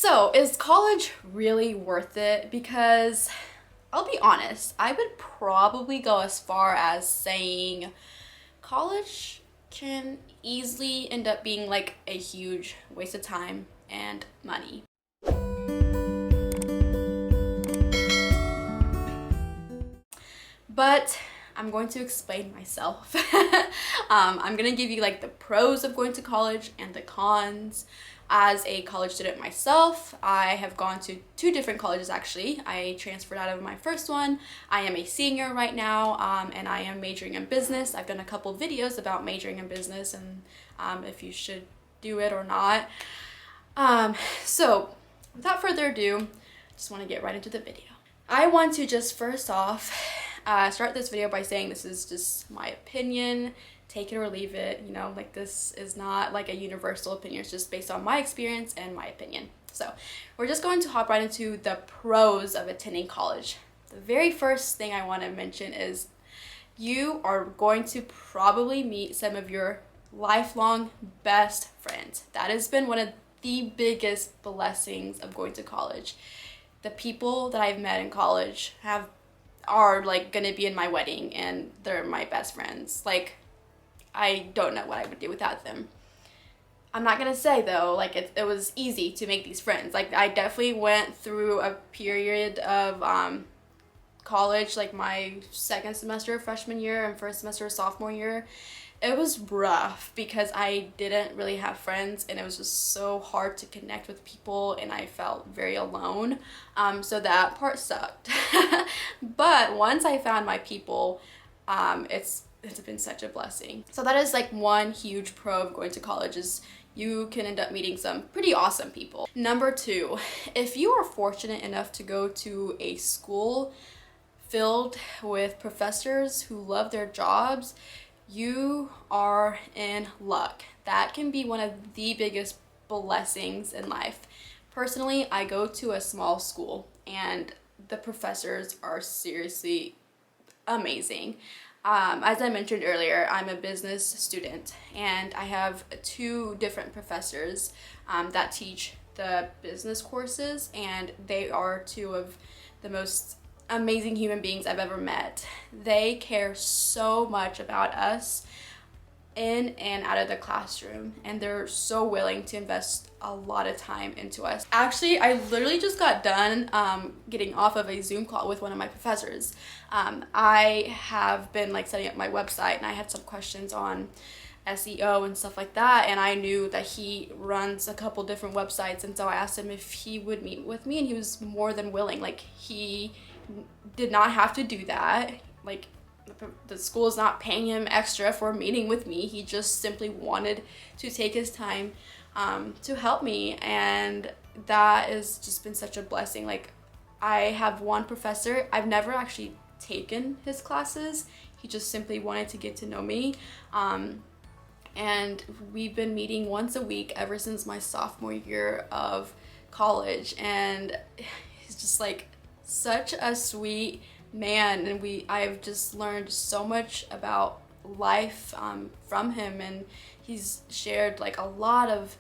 So, is college really worth it? Because I'll be honest, I would probably go as far as saying college can easily end up being like a huge waste of time and money. But I'm going to explain myself. I'm gonna give you like the pros of going to college and the cons. As a college student myself, I have gone to 2 different colleges actually. I transferred out of my first one. I am a senior right now, and I am majoring in business. I've done a couple videos about majoring in business and if you should do it or not. So without further ado, I just want to get right into the video. I want to just first off start this video by saying this is just my opinion. Take it or leave it, you know, like this is not like a universal opinion. It's just based on my experience and my opinion. So we're just going to hop right into the pros of attending college. The very first thing I want to mention is you are going to probably meet some of your lifelong best friends. That has been one of the biggest blessings of going to college. The people that I've met in college are like gonna be in my wedding and they're my best friends. Like, I don't know what I would do without them. I'm not gonna say though, like it was easy to make these friends. Like I definitely went through a period of college, like my second semester of freshman year and first semester of sophomore year. It was rough because I didn't really have friends and it was just so hard to connect with people and I felt very alone. So that part sucked. But once I found my people, it's been such a blessing. So that is like one huge pro of going to college is you can end up meeting some pretty awesome people. Number 2, if you are fortunate enough to go to a school filled with professors who love their jobs, you are in luck. That can be one of the biggest blessings in life. Personally, I go to a small school and the professors are seriously amazing. As I mentioned earlier, I'm a business student and I have 2 different professors that teach the business courses, and they are 2 of the most amazing human beings I've ever met. They care so much about us in and out of the classroom, and they're so willing to invest a lot of time into us. Actually, I literally just got done getting off of a Zoom call with one of my professors. I have been like setting up my website and I had some questions on SEO and stuff like that, and I knew that he runs a couple different websites, and so I asked him if he would meet with me and he was more than willing. Like, he did not have to do that. Like, the school is not paying him extra for meeting with me. He just simply wanted to take his time to help me, and that has just been such a blessing. Like, I have one professor, I've never actually taken his classes. He just simply wanted to get to know me, and we've been meeting once a week ever since my sophomore year of college, and he's just like such a sweet man, and I've just learned so much about life from him, and he's shared like a lot of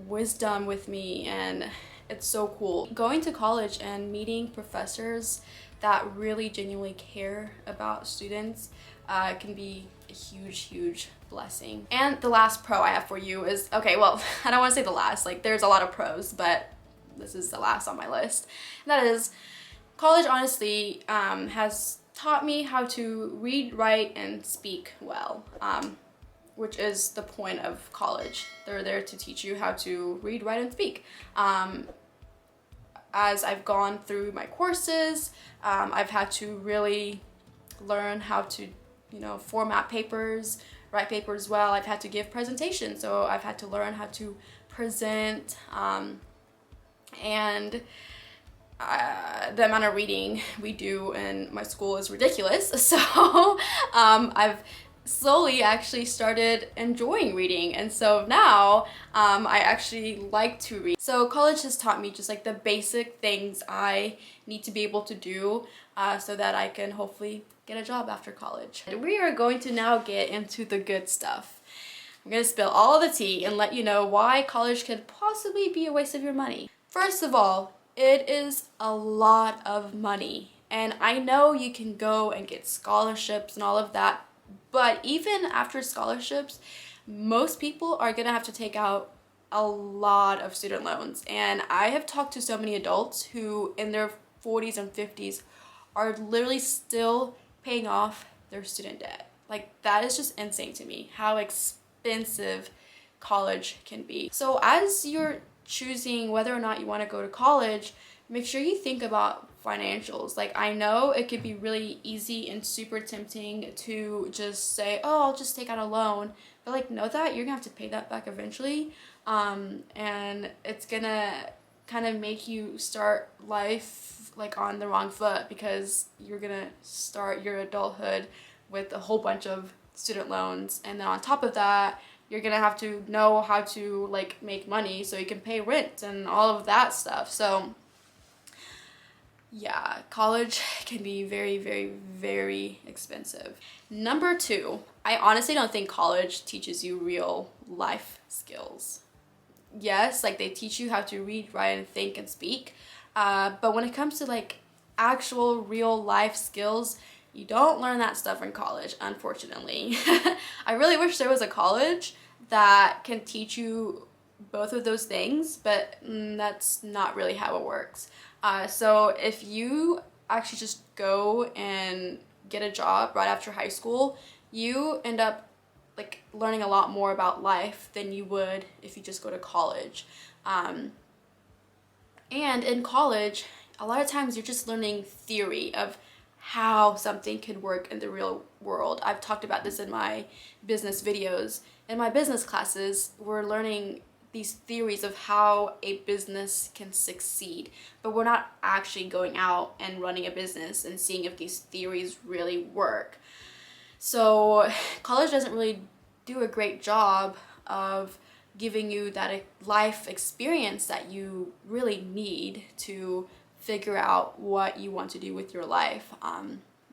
wisdom with me, and it's so cool. Going to college and meeting professors that really genuinely care about students can be a huge blessing. And the last pro I have for you is, okay, well, I don't want to say the last, like there's a lot of pros, but this is the last on my list, and that is college honestly has taught me how to read, write, and speak well, which is the point of college. They're there to teach you how to read, write, and speak. As I've gone through my courses, I've had to really learn how to, you know, format papers, write papers well. I've had to give presentations, so I've had to learn how to present, and the amount of reading we do in my school is ridiculous. So I've slowly actually started enjoying reading, and so now I actually like to read. So college has taught me just like the basic things I need to be able to do so that I can hopefully get a job after college. And we are going to now get into the good stuff. I'm gonna spill all the tea and let you know why college could possibly be a waste of your money. First of all, it is a lot of money. And I know you can go and get scholarships and all of that, but even after scholarships, most people are gonna have to take out a lot of student loans. And I have talked to so many adults who in their 40s and 50s are literally still paying off their student debt. Like, that is just insane to me, how expensive college can be. So as you're choosing whether or not you want to go to college, make sure you think about financials. Like, I know it could be really easy and super tempting to just say, oh, I'll just take out a loan, but like, know that you're gonna have to pay that back eventually, and it's gonna kind of make you start life like on the wrong foot, because you're gonna start your adulthood with a whole bunch of student loans, and then on top of that, you're gonna have to know how to like make money so you can pay rent and all of that stuff. So yeah, college can be very, very, very expensive. Number two, I honestly don't think college teaches you real life skills. Yes, like they teach you how to read, write, and think and speak, but when it comes to like actual real life skills, you don't learn that stuff in college, unfortunately. I really wish there was a college that can teach you both of those things, but that's not really how it works. So if you actually just go and get a job right after high school, you end up like learning a lot more about life than you would if you just go to college. And in college, a lot of times you're just learning theory of how something could work in the real world. I've talked about this in my business videos. In my business classes, we're learning these theories of how a business can succeed, but we're not actually going out and running a business and seeing if these theories really work. So college doesn't really do a great job of giving you that life experience that you really need to figure out what you want to do with your life.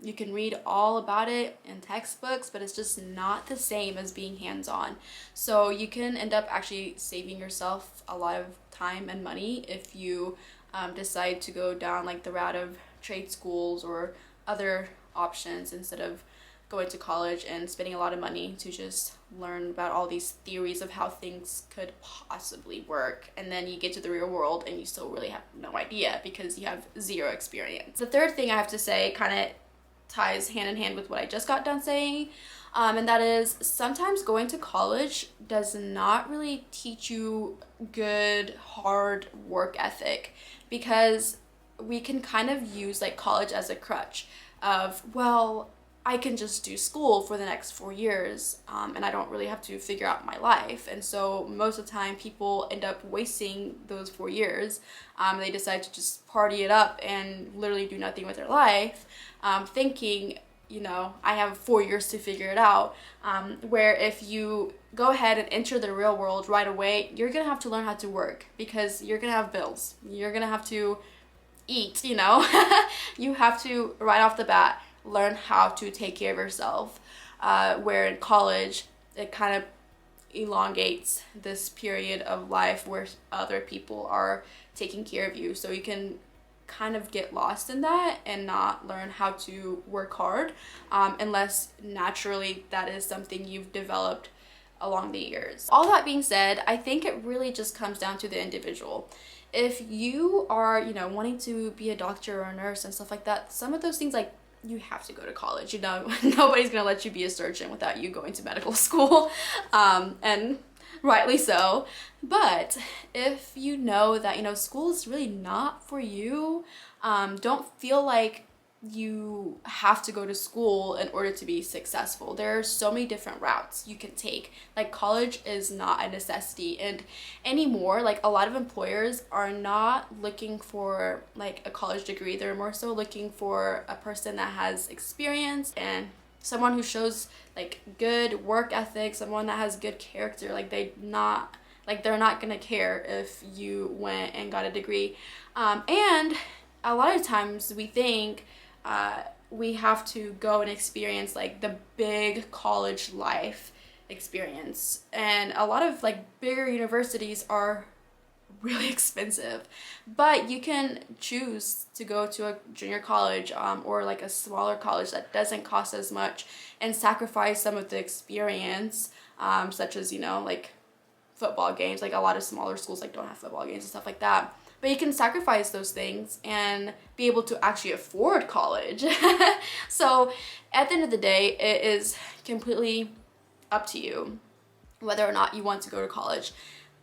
You can read all about it in textbooks, but it's just not the same as being hands-on. So you can end up actually saving yourself a lot of time and money if you decide to go down like the route of trade schools or other options instead of going to college and spending a lot of money to just learn about all these theories of how things could possibly work, and then you get to the real world and you still really have no idea because you have zero experience. The third thing I have to say kind of ties hand in hand with what I just got done saying, and that is sometimes going to college does not really teach you good hard work ethic, because we can kind of use like college as a crutch of, well, I can just do school for the next 4 years, and I don't really have to figure out my life. And so most of the time people end up wasting those 4 years. They decide to just party it up and literally do nothing with their life, thinking, you know, I have 4 years to figure it out. Where if you go ahead and enter the real world right away, you're gonna have to learn how to work, because you're gonna have bills. You're gonna have to eat, you know. You have to, right off the bat, learn how to take care of yourself, where in college it kind of elongates this period of life where other people are taking care of you, so you can kind of get lost in that and not learn how to work hard, unless naturally that is something you've developed along the years. All that being said, I think it really just comes down to the individual. If you are, you know, wanting to be a doctor or a nurse and stuff like that, some of those things, like, you have to go to college, you know. Nobody's gonna let you be a surgeon without you going to medical school, and rightly so. But if you know that, you know, school is really not for you, don't feel like you have to go to school in order to be successful. There are so many different routes you can take. Like, college is not a necessity, and anymore, like, a lot of employers are not looking for like a college degree. They're more so looking for a person that has experience and someone who shows like good work ethic, someone that has good character. Like, they're not gonna care if you went and got a degree. And a lot of times we think we have to go and experience like the big college life experience, and a lot of like bigger universities are really expensive. But you can choose to go to a junior college or like a smaller college that doesn't cost as much and sacrifice some of the experience, such as, you know, like football games. Like a lot of smaller schools like don't have football games and stuff like that. But you can sacrifice those things and be able to actually afford college. So at the end of the day, it is completely up to you whether or not you want to go to college.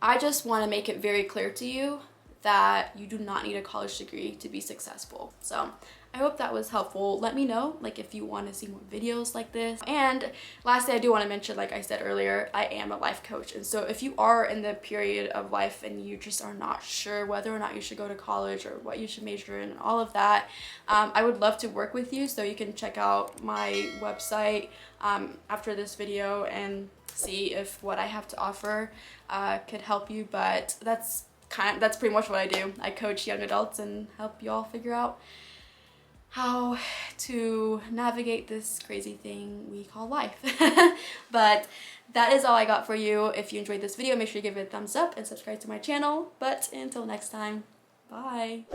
I just want to make it very clear to you that you do not need a college degree to be successful. So I hope that was helpful. Let me know like if you want to see more videos like this. And lastly, I do want to mention, like I said earlier, I am a life coach. And so if you are in the period of life and you just are not sure whether or not you should go to college or what you should major in and all of that, I would love to work with you. So you can check out my website after this video and see if what I have to offer could help you. But that's pretty much what I do. I coach young adults and help y'all figure out how to navigate this crazy thing we call life. But that is all I got for you. If you enjoyed this video, make sure you give it a thumbs up and subscribe to my channel. But until next time, bye.